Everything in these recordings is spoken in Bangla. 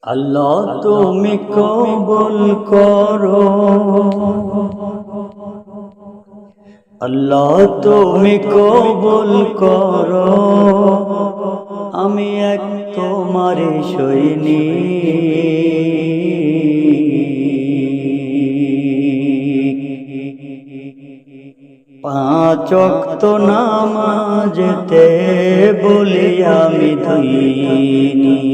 আল্লাহ তুমি কবুল করো, আল্লাহ তুমি কবুল করো, আমি এক তোমার সৈনিক। পাঁচ ওয়াক্ত নামাজেতে বলি আমি দৈনিক।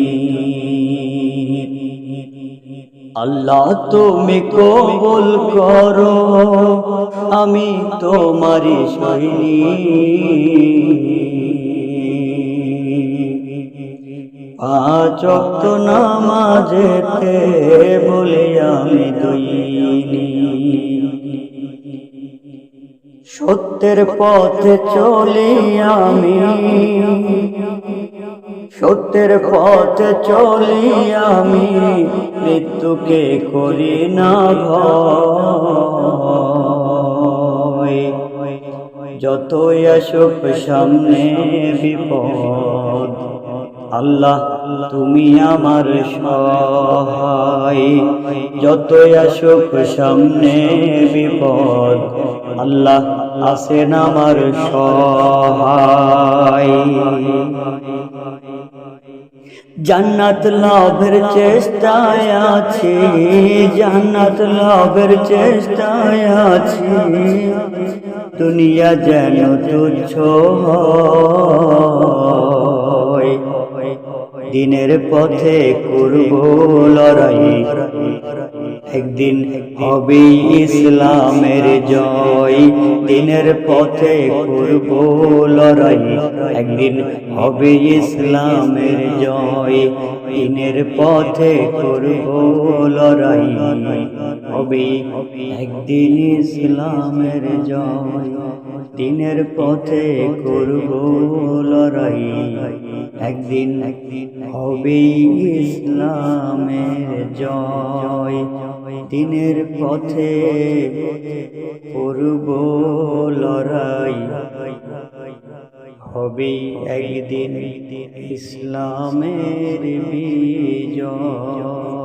আল্লাহ তুমি কবুল করো, আমি তোমারই সৈনিক। পাঁচ ওয়াক্ত নামাজেতে বলি আমি দৈনিক। সত্যের পথে চলি আমি, সত্যের পথে চলি আমি, মৃত্যুকে করি না ভয়। যতই আসুক সামনে বিপদ, আল্লাহ তুমি আমার সহায়। যতই আসুক সামনে বিপদ, আল্লাহ আছেন আমার সহায়। জান্নাত লাভের চেষ্টায় আছি, জান্নাত লাভের চেষ্টায় আছি, দুনিয়া যেন তুচ্ছ হয়। দিনের পথে করব লড়াই, একদিন হবে ইসলামের জয়। দিনের পথে করব লড়াই, একদিন হবে ইসলামের জয়। দিনের পথে করব লড়াই, হবে একদিন ইসলামের জয়। দিনের পথে করব লড়াই, একদিন হবে ইসলামের জয়। দিনের পথে করব লড়াই, হবে একদিন ইসলামের বিজয়।